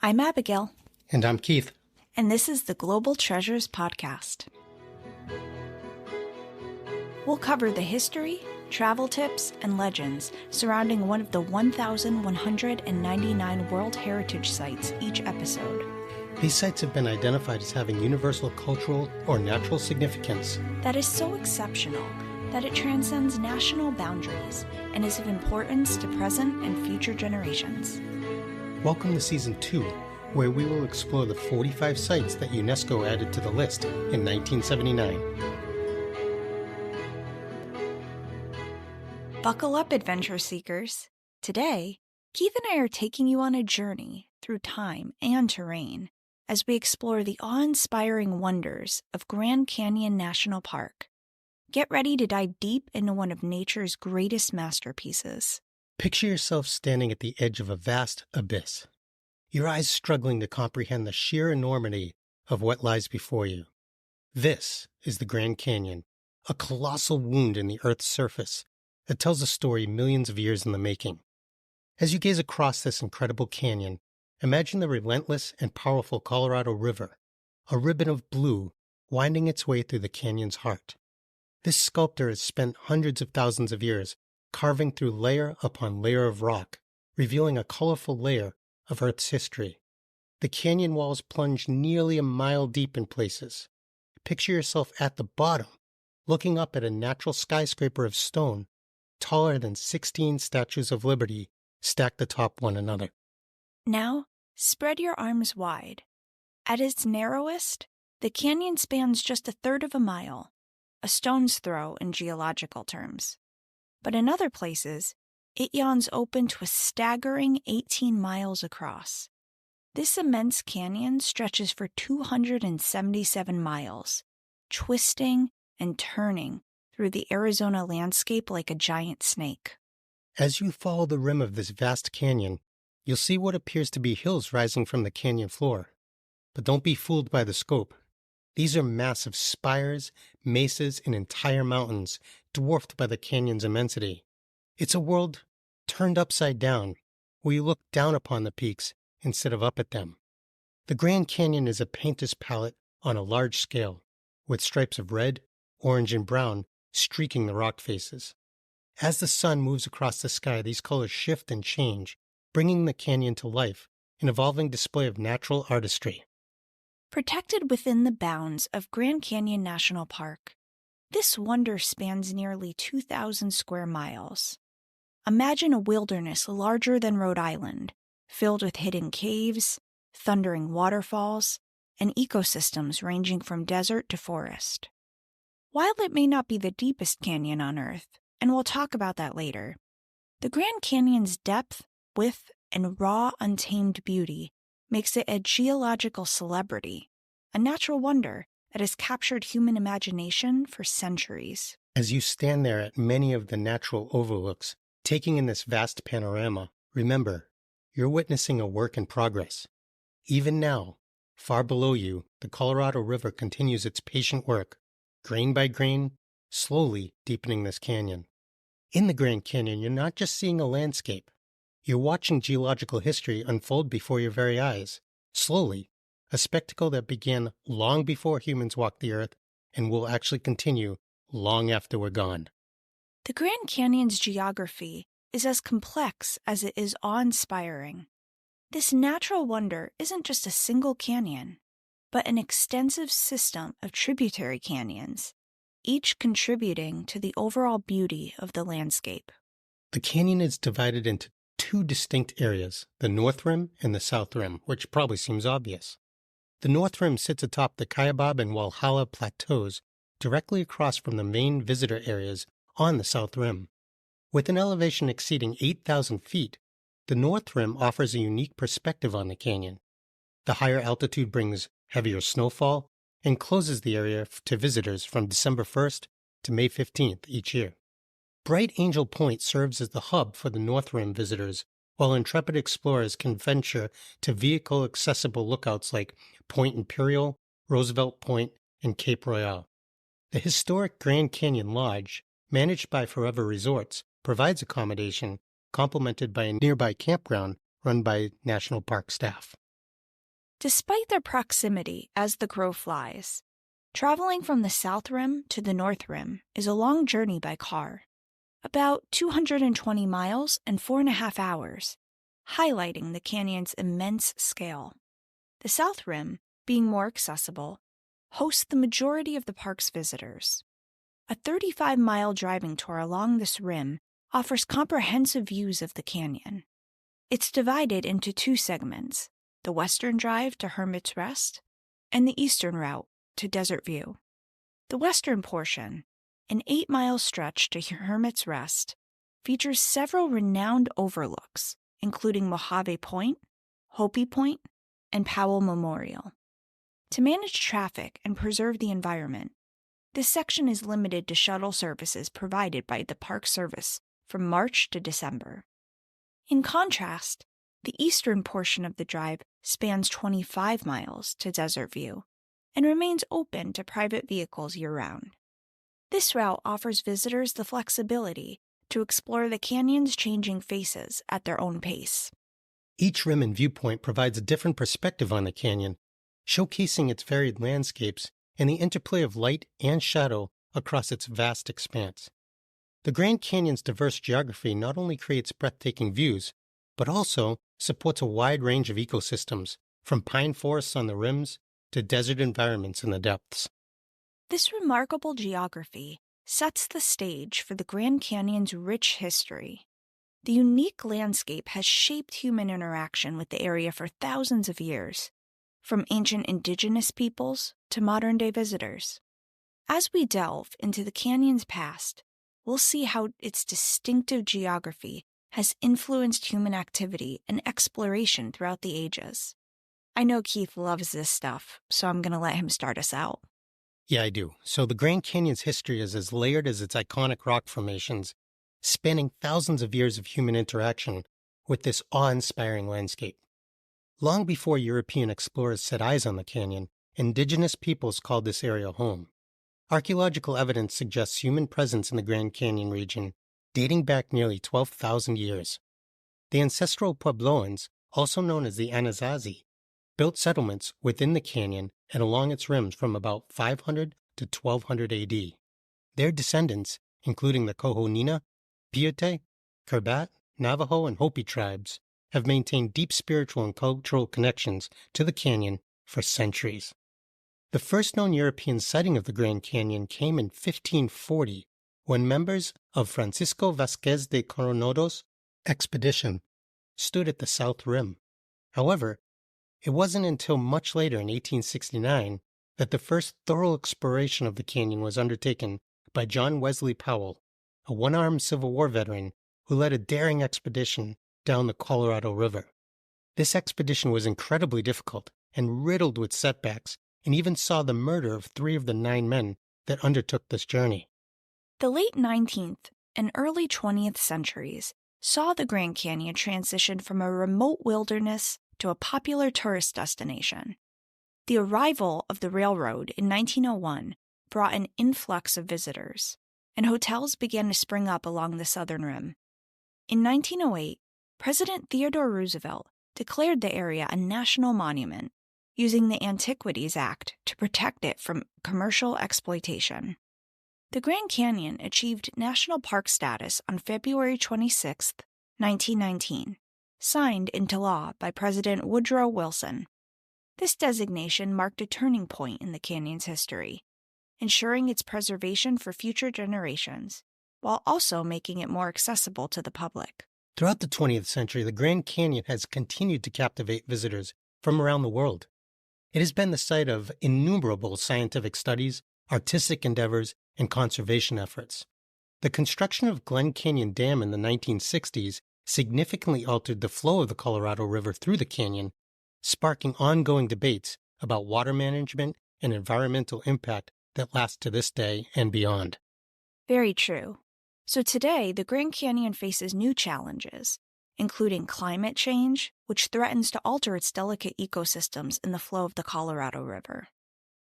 I'm Abigail. And I'm Keith. And this is the Global Treasures Podcast. We'll cover the history, travel tips, and legends surrounding one of the 1,199 World Heritage Sites each episode. These sites have been identified as having universal cultural or natural significance that is so exceptional that it transcends national boundaries and is of importance to present and future generations. Welcome to Season 2, where we will explore the 45 sites that UNESCO added to the list in 1979. Buckle up, adventure seekers. Today, Keith and I are taking you on a journey through time and terrain as we explore the awe-inspiring wonders of Grand Canyon National Park. Get ready to dive deep into one of nature's greatest masterpieces. Picture yourself standing at the edge of a vast abyss, your eyes struggling to comprehend the sheer enormity of what lies before you. This is the Grand Canyon, a colossal wound in the Earth's surface that tells a story millions of years in the making. As you gaze across this incredible canyon, imagine the relentless and powerful Colorado River, a ribbon of blue winding its way through the canyon's heart. This sculptor has spent hundreds of thousands of years carving through layer upon layer of rock, revealing a colorful layer of Earth's history. The canyon walls plunge nearly a mile deep in places. Picture yourself at the bottom, looking up at a natural skyscraper of stone, taller than 16 statues of Liberty stacked atop one another. Now, spread your arms wide. At its narrowest, the canyon spans just a third of a mile, a stone's throw in geological terms. But in other places, it yawns open to a staggering 18 miles across. This immense canyon stretches for 277 miles, twisting and turning through the Arizona landscape like a giant snake. As you follow the rim of this vast canyon, you'll see what appears to be hills rising from the canyon floor. But don't be fooled by the scope. These are massive spires, mesas, and entire mountains, dwarfed by the canyon's immensity. It's a world turned upside down, where you look down upon the peaks instead of up at them. The Grand Canyon is a painter's palette on a large scale, with stripes of red, orange, and brown streaking the rock faces. As the sun moves across the sky, these colors shift and change, bringing the canyon to life, an evolving display of natural artistry. Protected within the bounds of Grand Canyon National Park, this wonder spans nearly 2,000 square miles. Imagine a wilderness larger than Rhode Island, filled with hidden caves, thundering waterfalls, and ecosystems ranging from desert to forest. While it may not be the deepest canyon on Earth, and we'll talk about that later, the Grand Canyon's depth, width, and raw, untamed beauty makes it a geological celebrity, a natural wonder that has captured human imagination for centuries. As you stand there at many of the natural overlooks, taking in this vast panorama, remember, you're witnessing a work in progress. Even now, far below you, the Colorado River continues its patient work, grain by grain, slowly deepening this canyon. In the Grand Canyon, you're not just seeing a landscape. You're watching geological history unfold before your very eyes, slowly, a spectacle that began long before humans walked the earth and will actually continue long after we're gone. The Grand Canyon's geography is as complex as it is awe-inspiring. This natural wonder isn't just a single canyon, but an extensive system of tributary canyons, each contributing to the overall beauty of the landscape. The canyon is divided into two distinct areas, the North Rim and the South Rim, which probably seems obvious. The North Rim sits atop the Kaibab and Walhalla plateaus, directly across from the main visitor areas on the South Rim. With an elevation exceeding 8,000 feet, the North Rim offers a unique perspective on the canyon. The higher altitude brings heavier snowfall and closes the area to visitors from December 1st to May 15th each year. Bright Angel Point serves as the hub for the North Rim visitors, while intrepid explorers can venture to vehicle-accessible lookouts like Point Imperial, Roosevelt Point, and Cape Royale. The historic Grand Canyon Lodge, managed by Forever Resorts, provides accommodation complemented by a nearby campground run by National Park staff. Despite their proximity as the crow flies, traveling from the south rim to the north rim is a long journey by car, about 220 miles and 4.5 hours, highlighting the canyon's immense scale. The south rim, being more accessible, hosts the majority of the park's visitors. A 35-mile driving tour along this rim offers comprehensive views of the canyon. It's divided into two segments, the western drive to Hermit's Rest and the eastern route to Desert View. The western portion, an 8-mile stretch to Hermit's Rest, features several renowned overlooks, including Mojave Point, Hopi Point, and Powell Memorial. To manage traffic and preserve the environment, this section is limited to shuttle services provided by the Park Service from March to December. In contrast, the eastern portion of the drive spans 25 miles to Desert View and remains open to private vehicles year-round. This route offers visitors the flexibility to explore the canyon's changing faces at their own pace. Each rim and viewpoint provides a different perspective on the canyon, showcasing its varied landscapes and the interplay of light and shadow across its vast expanse. The Grand Canyon's diverse geography not only creates breathtaking views, but also supports a wide range of ecosystems, from pine forests on the rims to desert environments in the depths. This remarkable geography sets the stage for the Grand Canyon's rich history. The unique landscape has shaped human interaction with the area for thousands of years, from ancient indigenous peoples to modern-day visitors. As we delve into the canyon's past, we'll see how its distinctive geography has influenced human activity and exploration throughout the ages. I know Keith loves this stuff, so I'm going to let him start us out. Yeah, I do. So the Grand Canyon's history is as layered as its iconic rock formations, spanning thousands of years of human interaction with this awe-inspiring landscape. Long before European explorers set eyes on the canyon, indigenous peoples called this area home. Archaeological evidence suggests human presence in the Grand Canyon region, dating back nearly 12,000 years. The ancestral Puebloans, also known as the Anasazi, built settlements within the canyon and along its rims from about 500 to 1200 AD. Their descendants, including the Kohonina, Paiute, Kerbat, Navajo, and Hopi tribes, have maintained deep spiritual and cultural connections to the canyon for centuries. The first known European sighting of the Grand Canyon came in 1540, when members of Francisco Vázquez de Coronado's expedition stood at the south rim. However, it wasn't until much later in 1869 that the first thorough exploration of the canyon was undertaken by John Wesley Powell, a one-armed Civil War veteran who led a daring expedition down the Colorado River. This expedition was incredibly difficult and riddled with setbacks, and even saw the murder of 3 of the 9 men that undertook this journey. The late 19th and early 20th centuries saw the Grand Canyon transition from a remote wilderness to a popular tourist destination. The arrival of the railroad in 1901 brought an influx of visitors, and hotels began to spring up along the southern rim. In 1908, President Theodore Roosevelt declared the area a national monument, using the Antiquities Act to protect it from commercial exploitation. The Grand Canyon achieved national park status on February 26, 1919, signed into law by President Woodrow Wilson. This designation marked a turning point in the canyon's history, ensuring its preservation for future generations, while also making it more accessible to the public. Throughout the 20th century, the Grand Canyon has continued to captivate visitors from around the world. It has been the site of innumerable scientific studies, artistic endeavors, and conservation efforts. The construction of Glen Canyon Dam in the 1960s significantly altered the flow of the Colorado River through the canyon, sparking ongoing debates about water management and environmental impact that last to this day and beyond. Very true. So today, the Grand Canyon faces new challenges, including climate change, which threatens to alter its delicate ecosystems in the flow of the Colorado River.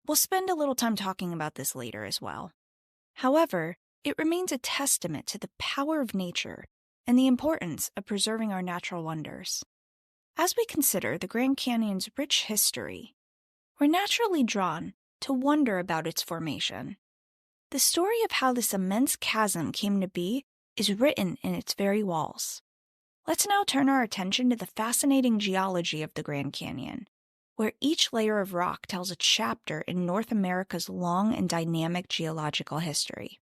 We'll spend a little time talking about this later as well. However, it remains a testament to the power of nature and the importance of preserving our natural wonders. As we consider the Grand Canyon's rich history, we're naturally drawn to wonder about its formation. The story of how this immense chasm came to be is written in its very walls. Let's now turn our attention to the fascinating geology of the Grand Canyon, where each layer of rock tells a chapter in North America's long and dynamic geological history.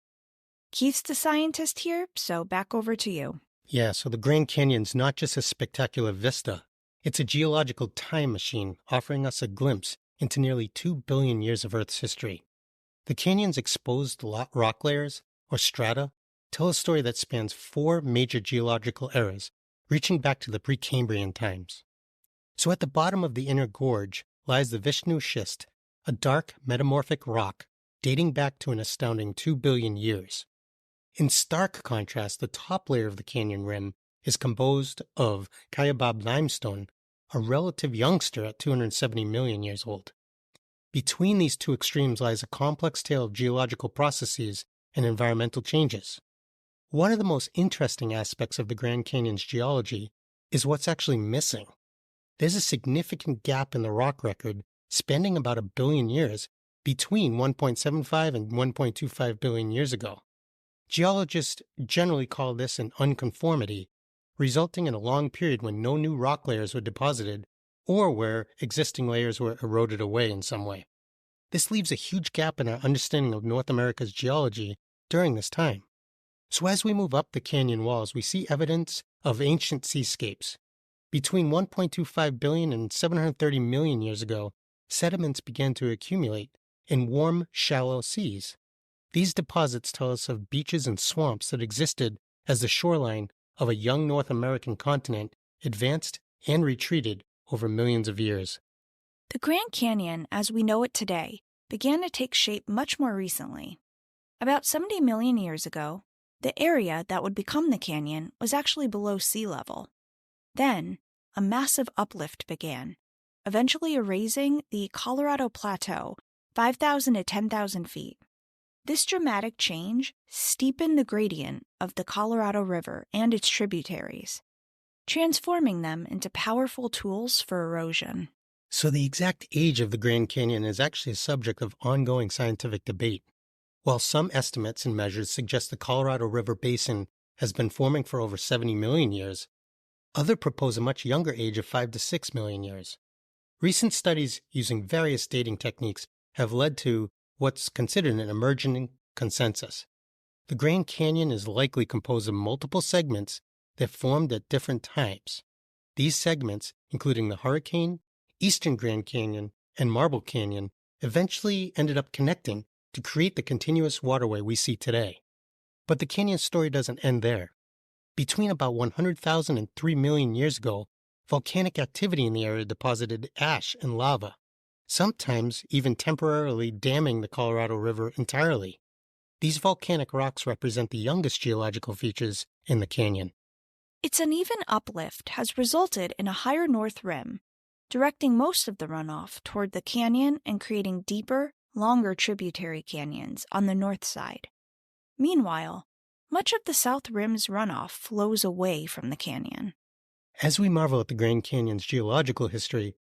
Keith's the scientist here, so back over to you. Yeah, so the Grand Canyon's not just a spectacular vista. It's a geological time machine offering us a glimpse into nearly 2 billion years of Earth's history. The canyon's exposed rock layers, or strata, tell a story that spans 4 major geological eras, reaching back to the Precambrian times. So at the bottom of the inner gorge lies the Vishnu schist, a dark metamorphic rock dating back to an astounding 2 billion years. In stark contrast, the top layer of the canyon rim is composed of Kaibab limestone, a relative youngster at 270 million years old. Between these two extremes lies a complex tale of geological processes and environmental changes. One of the most interesting aspects of the Grand Canyon's geology is what's actually missing. There's a significant gap in the rock record spanning about 1 billion years between 1.75 and 1.25 billion years ago. Geologists generally call this an unconformity, resulting in a long period when no new rock layers were deposited or where existing layers were eroded away in some way. This leaves a huge gap in our understanding of North America's geology during this time. So as we move up the canyon walls, we see evidence of ancient seascapes. Between 1.25 billion and 730 million years ago, sediments began to accumulate in warm, shallow seas. These deposits tell us of beaches and swamps that existed as the shoreline of a young North American continent advanced and retreated over millions of years. The Grand Canyon, as we know it today, began to take shape much more recently. About 70 million years ago, the area that would become the canyon was actually below sea level. Then, a massive uplift began, eventually erasing the Colorado Plateau 5,000 to 10,000 feet. This dramatic change steepened the gradient of the Colorado River and its tributaries, transforming them into powerful tools for erosion. So the exact age of the Grand Canyon is actually a subject of ongoing scientific debate. While some estimates and measures suggest the Colorado River basin has been forming for over 70 million years, others propose a much younger age of 5 to 6 million years. Recent studies using various dating techniques have led to what's considered an emerging consensus. The Grand Canyon is likely composed of multiple segments that formed at different times. These segments, including the Hurricane, Eastern Grand Canyon, and Marble Canyon, eventually ended up connecting to create the continuous waterway we see today. But the canyon's story doesn't end there. Between about 100,000 and 3 million years ago, volcanic activity in the area deposited ash and lava, sometimes even temporarily damming the Colorado River entirely. These volcanic rocks represent the youngest geological features in the canyon. Its uneven uplift has resulted in a higher north rim, directing most of the runoff toward the canyon and creating deeper, longer tributary canyons on the north side. Meanwhile, much of the south rim's runoff flows away from the canyon. As we marvel at the Grand Canyon's geological history,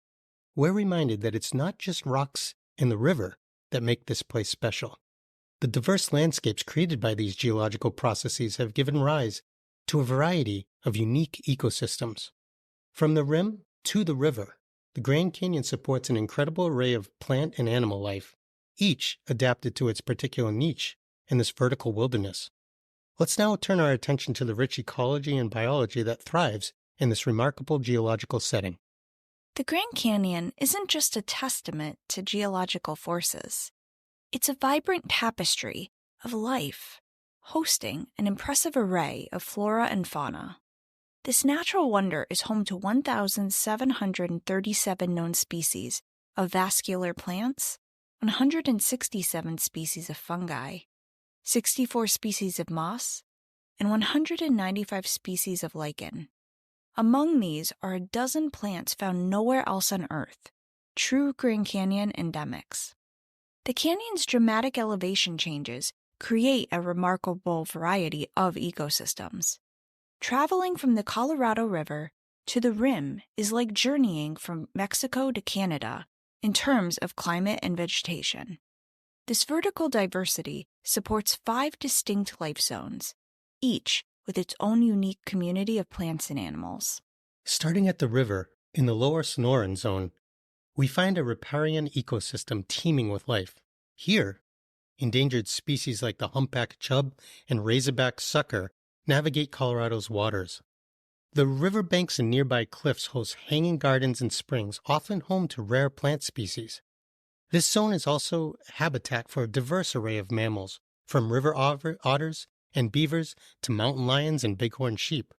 we're reminded that it's not just rocks and the river that make this place special. The diverse landscapes created by these geological processes have given rise to a variety of unique ecosystems. From the rim to the river, the Grand Canyon supports an incredible array of plant and animal life, each adapted to its particular niche in this vertical wilderness. Let's now turn our attention to the rich ecology and biology that thrives in this remarkable geological setting. The Grand Canyon isn't just a testament to geological forces. It's a vibrant tapestry of life, hosting an impressive array of flora and fauna. This natural wonder is home to 1,737 known species of vascular plants, 167 species of fungi, 64 species of moss, and 195 species of lichen. Among these are a dozen plants found nowhere else on Earth, true Grand Canyon endemics. The canyon's dramatic elevation changes create a remarkable variety of ecosystems. Traveling from the Colorado River to the rim is like journeying from Mexico to Canada in terms of climate and vegetation. This vertical diversity supports 5 distinct life zones, each with its own unique community of plants and animals. Starting at the river, in the lower Sonoran Zone, we find a riparian ecosystem teeming with life. Here, endangered species like the humpback chub and razorback sucker navigate Colorado's waters. The riverbanks and nearby cliffs host hanging gardens and springs, often home to rare plant species. This zone is also habitat for a diverse array of mammals, from river otters and beavers to mountain lions and bighorn sheep.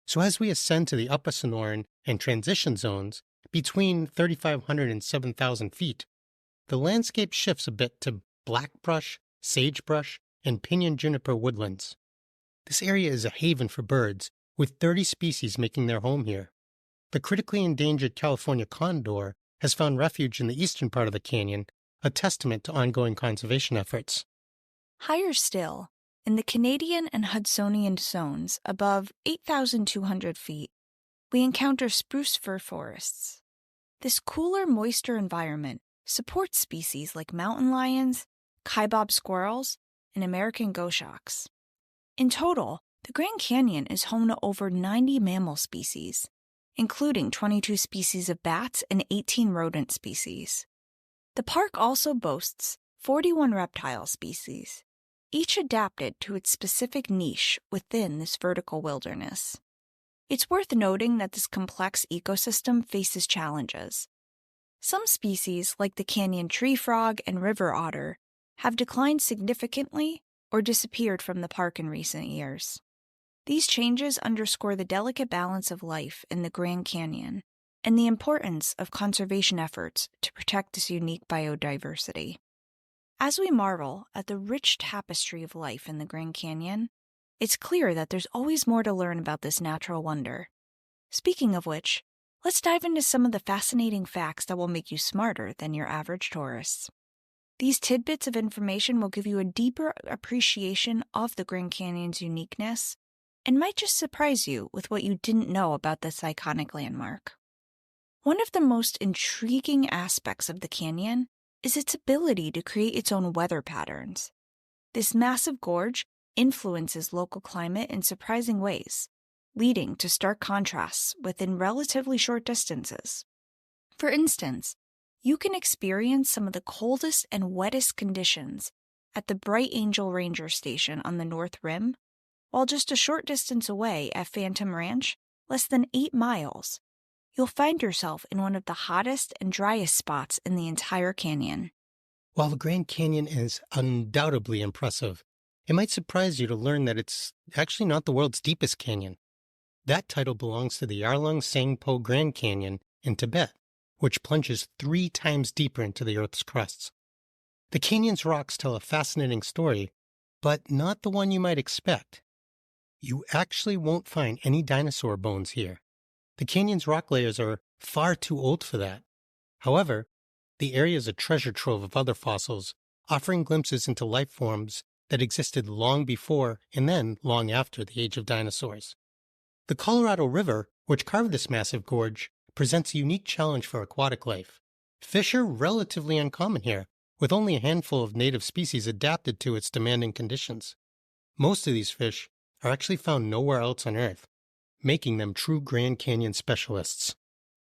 So as we ascend to the upper Sonoran and transition zones, between 3,500 and 7,000 feet, the landscape shifts a bit to blackbrush, sagebrush, and pinyon juniper woodlands. This area is a haven for birds, with 30 species making their home here. The critically endangered California condor has found refuge in the eastern part of the canyon, a testament to ongoing conservation efforts. Higher still, in the Canadian and Hudsonian zones above 8,200 feet, we encounter spruce fir forests. This cooler, moister environment supports species like mountain lions, kaibab squirrels, and American goshawks. In total, the Grand Canyon is home to over 90 mammal species, including 22 species of bats and 18 rodent species. The park also boasts 41 reptile species, each adapted to its specific niche within this vertical wilderness. It's worth noting that this complex ecosystem faces challenges. Some species, like the canyon tree frog and river otter, have declined significantly or disappeared from the park in recent years. These changes underscore the delicate balance of life in the Grand Canyon and the importance of conservation efforts to protect this unique biodiversity. As we marvel at the rich tapestry of life in the Grand Canyon, it's clear that there's always more to learn about this natural wonder. Speaking of which, let's dive into some of the fascinating facts that will make you smarter than your average tourist. These tidbits of information will give you a deeper appreciation of the Grand Canyon's uniqueness and might just surprise you with what you didn't know about this iconic landmark. One of the most intriguing aspects of the canyon is its ability to create its own weather patterns. This massive gorge influences local climate in surprising ways, leading to stark contrasts within relatively short distances. For instance, you can experience some of the coldest and wettest conditions at the Bright Angel Ranger Station on the North Rim, while just a short distance away at Phantom Ranch, less than 8 miles, you'll find yourself in one of the hottest and driest spots in the entire canyon. While the Grand Canyon is undoubtedly impressive, it might surprise you to learn that it's actually not the world's deepest canyon. That title belongs to the Yarlung Sangpo Grand Canyon in Tibet, which plunges 3 times deeper into the Earth's crusts. The canyon's rocks tell a fascinating story, but not the one you might expect. You actually won't find any dinosaur bones here. The canyon's rock layers are far too old for that. However, the area is a treasure trove of other fossils, offering glimpses into life forms that existed long before and then long after the age of dinosaurs. The Colorado River, which carved this massive gorge, presents a unique challenge for aquatic life. Fish are relatively uncommon here, with only a handful of native species adapted to its demanding conditions. Most of these fish are actually found nowhere else on Earth, making them true Grand Canyon specialists.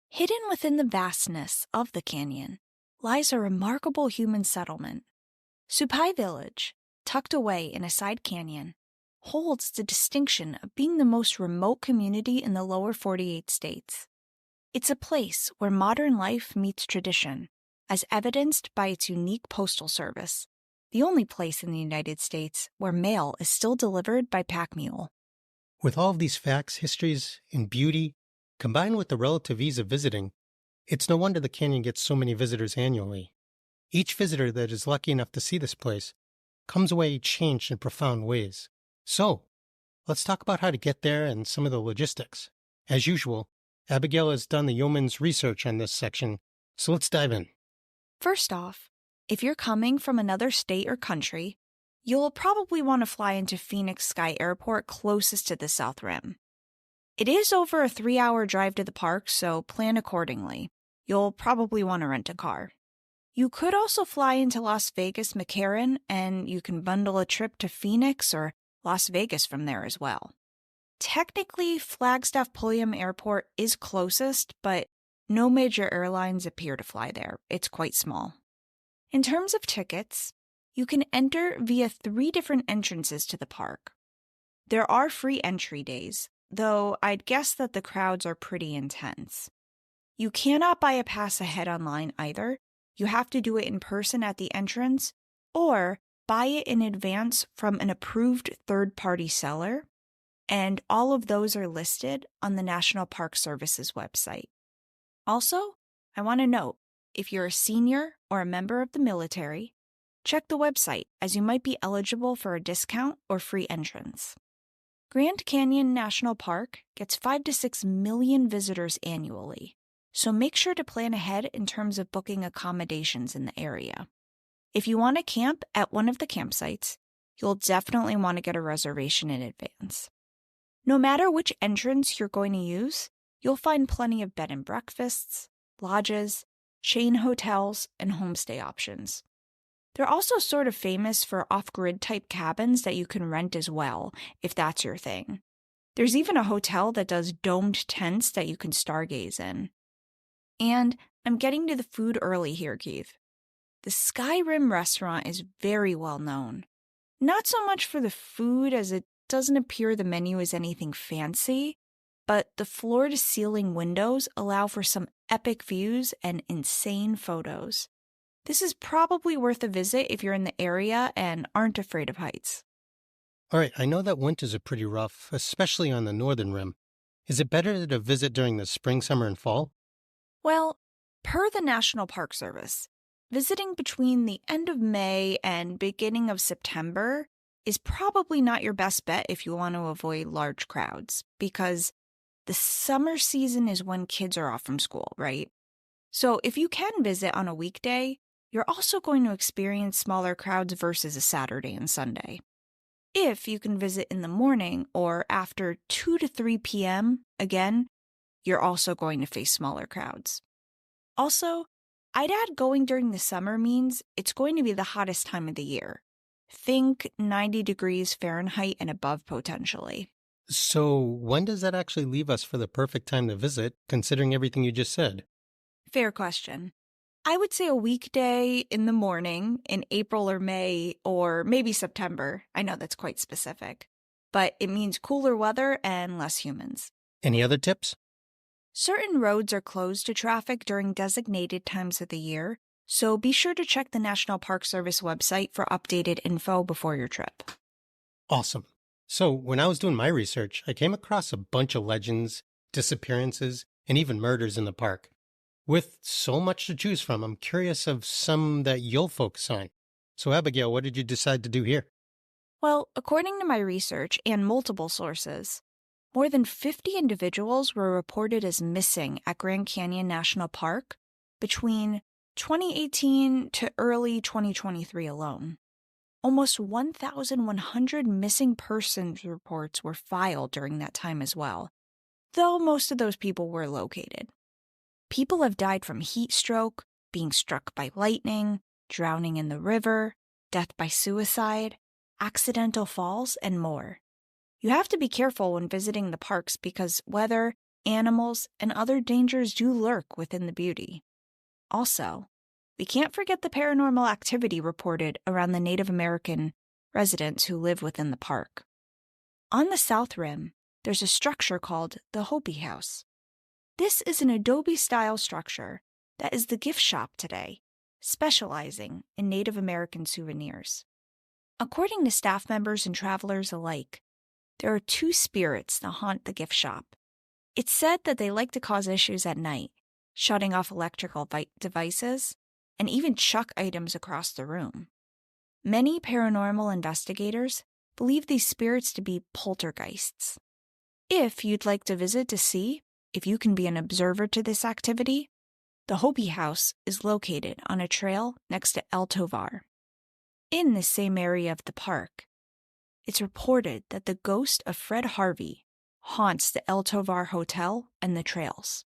Hidden within the vastness of the canyon lies a remarkable human settlement. Supai Village, tucked away in a side canyon, holds the distinction of being the most remote community in the lower 48 states. It's a place where modern life meets tradition, as evidenced by its unique postal service, the only place in the United States where mail is still delivered by pack mule. With all of these facts, histories, and beauty, combined with the relative ease of visiting, it's no wonder the canyon gets so many visitors annually. Each visitor that is lucky enough to see this place comes away changed in profound ways. So, let's talk about how to get there and some of the logistics. As usual, Abigail has done the yeoman's research on this section, so let's dive in. First off, if you're coming from another state or country, you'll probably want to fly into Phoenix Sky Airport closest to the South Rim. It is over a 3-hour drive to the park, so plan accordingly. You'll probably want to rent a car. You could also fly into Las Vegas McCarran, and you can bundle a trip to Phoenix or Las Vegas from there as well. Technically, Flagstaff Pulliam Airport is closest, but no major airlines appear to fly there. It's quite small. In terms of tickets, you can enter via 3 different entrances to the park. There are free entry days, though I'd guess that the crowds are pretty intense. You cannot buy a pass ahead online either. You have to do it in person at the entrance, or buy it in advance from an approved third-party seller, and all of those are listed on the National Park Service's website. Also, I want to note, if you're a senior or a member of the military, check the website as you might be eligible for a discount or free entrance. Grand Canyon National Park gets 5 to 6 million visitors annually, so make sure to plan ahead in terms of booking accommodations in the area. If you want to camp at one of the campsites, you'll definitely want to get a reservation in advance. No matter which entrance you're going to use, you'll find plenty of bed and breakfasts, lodges, chain hotels, and homestay options. They're also sort of famous for off-grid type cabins that you can rent as well, if that's your thing. There's even a hotel that does domed tents that you can stargaze in. And I'm getting to the food early here, Keith. The Skyrim restaurant is very well known. Not so much for the food, as it doesn't appear the menu is anything fancy, but the floor-to-ceiling windows allow for some epic views and insane photos. This is probably worth a visit if you're in the area and aren't afraid of heights. All right, I know that winters are pretty rough, especially on the northern rim. Is it better to visit during the spring, summer, and fall? Well, per the National Park Service, visiting between the end of May and beginning of September is probably not your best bet if you want to avoid large crowds, because the summer season is when kids are off from school, right? So if you can visit on a weekday, you're also going to experience smaller crowds versus a Saturday and Sunday. If you can visit in the morning or after 2 to 3 p.m., again, you're also going to face smaller crowds. Also, I'd add going during the summer means it's going to be the hottest time of the year. Think 90 degrees Fahrenheit and above potentially. So when does that actually leave us for the perfect time to visit, considering everything you just said? Fair question. I would say a weekday in the morning in April or May, or maybe September. I know that's quite specific, but it means cooler weather and less humans. Any other tips? Certain roads are closed to traffic during designated times of the year, so be sure to check the National Park Service website for updated info before your trip. Awesome. So when I was doing my research, I came across a bunch of legends, disappearances, and even murders in the park. With so much to choose from, I'm curious of some that you'll focus on. So Abigail, what did you decide to do here? Well, according to my research and multiple sources, more than 50 individuals were reported as missing at Grand Canyon National Park between 2018 to early 2023 alone. Almost 1,100 missing persons reports were filed during that time as well, though most of those people were located. People have died from heat stroke, being struck by lightning, drowning in the river, death by suicide, accidental falls, and more. You have to be careful when visiting the parks because weather, animals, and other dangers do lurk within the beauty. Also, we can't forget the paranormal activity reported around the Native American residents who live within the park. On the South Rim, there's a structure called the Hopi House. This is an adobe-style structure that is the gift shop today, specializing in Native American souvenirs. According to staff members and travelers alike, there are 2 spirits that haunt the gift shop. It's said that they like to cause issues at night, shutting off electrical devices, and even chuck items across the room. Many paranormal investigators believe these spirits to be poltergeists. If you'd like to visit to see if you can be an observer to this activity, the Hopi House is located on a trail next to El Tovar. In the same area of the park, it's reported that the ghost of Fred Harvey haunts the El Tovar Hotel and the trails.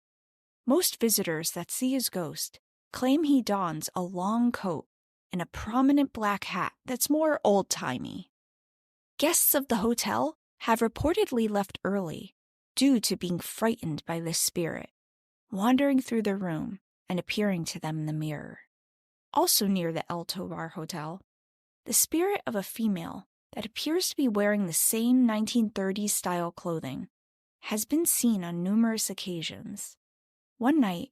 Most visitors that see his ghost claim he dons a long coat and a prominent black hat that's more old-timey. Guests of the hotel have reportedly left early due to being frightened by this spirit, wandering through the room and appearing to them in the mirror. Also near the El Tovar Hotel, the spirit of a female that appears to be wearing the same 1930s-style clothing has been seen on numerous occasions. One night,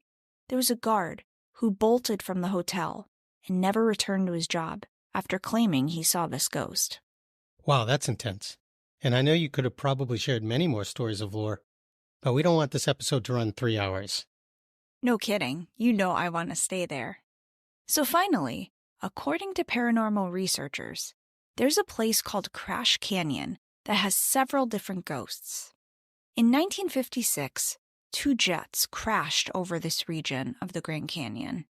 there was a guard who bolted from the hotel and never returned to his job after claiming he saw this ghost. Wow, that's intense. And I know you could have probably shared many more stories of lore, but we don't want this episode to run 3 hours. No kidding. You know I want to stay there. So finally, according to paranormal researchers, there's a place called Crash Canyon that has several different ghosts. In 1956, 2 jets crashed over this region of the Grand Canyon.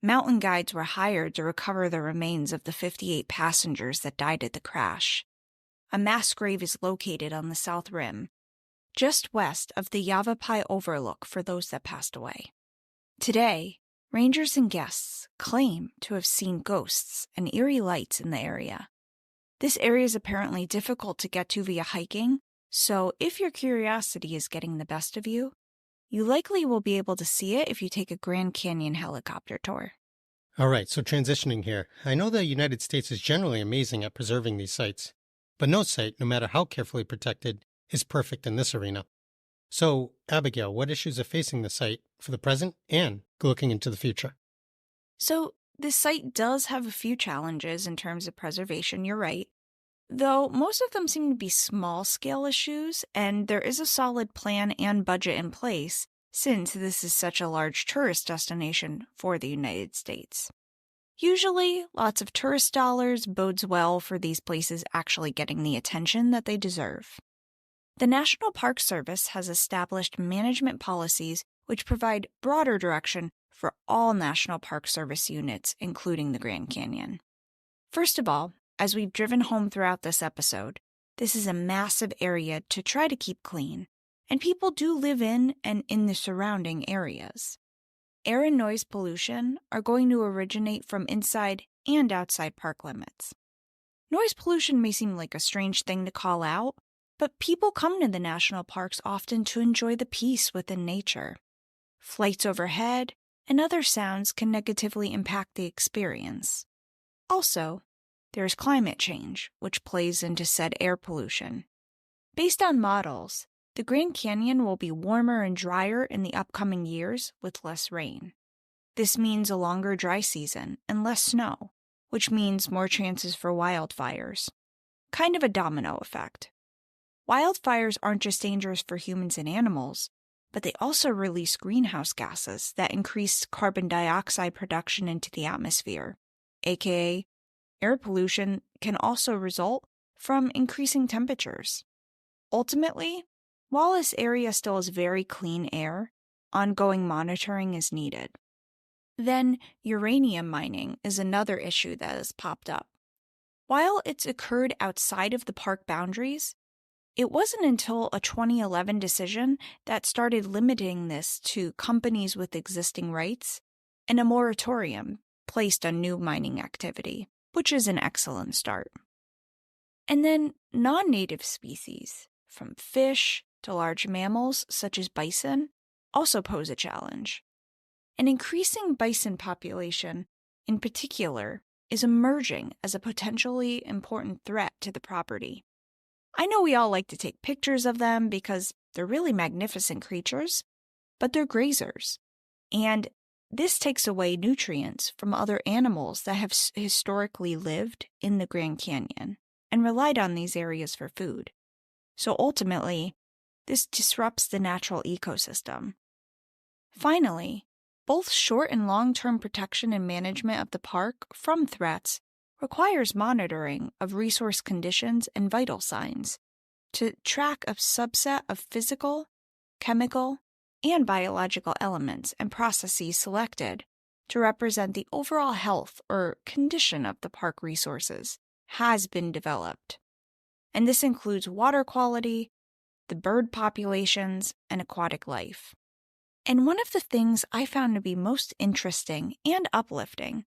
Mountain guides were hired to recover the remains of the 58 passengers that died at the crash. A mass grave is located on the south rim, just west of the Yavapai Overlook for those that passed away. Today, rangers and guests claim to have seen ghosts and eerie lights in the area. This area is apparently difficult to get to via hiking, so if your curiosity is getting the best of you, you likely will be able to see it if you take a Grand Canyon helicopter tour. All right, so transitioning here. I know the United States is generally amazing at preserving these sites, but no site, no matter how carefully protected, is perfect in this arena. So, Abigail, what issues are facing the site for the present and looking into the future? So, this site does have a few challenges in terms of preservation, you're right. Though most of them seem to be small-scale issues, and there is a solid plan and budget in place since this is such a large tourist destination for the United States. Usually, lots of tourist dollars bodes well for these places actually getting the attention that they deserve. The National Park Service has established management policies which provide broader direction for all National Park Service units, including the Grand Canyon. First of all, as we've driven home throughout this episode, this is a massive area to try to keep clean, and people do live in and in the surrounding areas. Air and noise pollution are going to originate from inside and outside park limits. Noise pollution may seem like a strange thing to call out, but people come to the national parks often to enjoy the peace within nature. Flights overhead and other sounds can negatively impact the experience. Also, there's climate change, which plays into said air pollution. Based on models, the Grand Canyon will be warmer and drier in the upcoming years with less rain. This means a longer dry season and less snow, which means more chances for wildfires. Kind of a domino effect. Wildfires aren't just dangerous for humans and animals, but they also release greenhouse gases that increase carbon dioxide production into the atmosphere, aka air pollution can also result from increasing temperatures. Ultimately, while this area still has very clean air, ongoing monitoring is needed. Then, uranium mining is another issue that has popped up. While it's occurred outside of the park boundaries, it wasn't until a 2011 decision that started limiting this to companies with existing rights and a moratorium placed on new mining activity, which is an excellent start. And then non-native species, from fish to large mammals such as bison, also pose a challenge. An increasing bison population, in particular, is emerging as a potentially important threat to the property. I know we all like to take pictures of them because they're really magnificent creatures, but they're grazers. And this takes away nutrients from other animals that have historically lived in the Grand Canyon and relied on these areas for food. So ultimately, this disrupts the natural ecosystem. Finally, both short and long-term protection and management of the park from threats requires monitoring of resource conditions and vital signs to track a subset of physical, chemical, and biological elements and processes selected to represent the overall health or condition of the park resources has been developed. And this includes water quality, the bird populations, and aquatic life. And one of the things I found to be most interesting and uplifting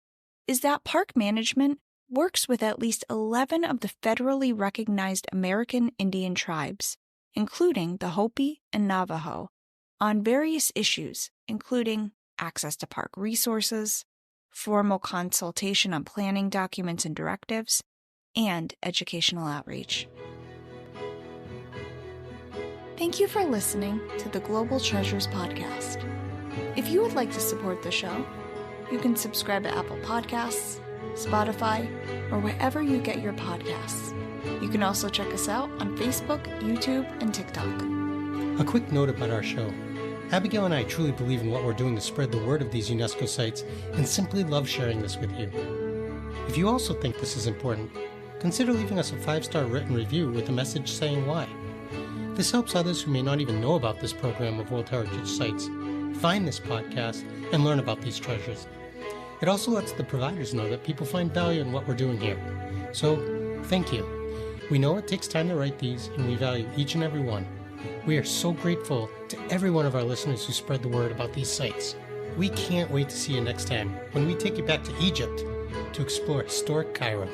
is that park management works with at least 11 of the federally recognized American Indian tribes, including the Hopi and Navajo, on various issues, including access to park resources, formal consultation on planning documents and directives, and educational outreach. Thank you for listening to the Global Treasures Podcast. If you would like to support the show, you can subscribe to Apple Podcasts, Spotify, or wherever you get your podcasts. You can also check us out on Facebook, YouTube, and TikTok. A quick note about our show. Abigail and I truly believe in what we're doing to spread the word of these UNESCO sites and simply love sharing this with you. If you also think this is important, consider leaving us a 5-star written review with a message saying why. This helps others who may not even know about this program of World Heritage Sites find this podcast and learn about these treasures. It also lets the providers know that people find value in what we're doing here. So, thank you. We know it takes time to write these, and we value each and every one. We are so grateful to every one of our listeners who spread the word about these sites. We can't wait to see you next time when we take you back to Egypt to explore historic Cairo.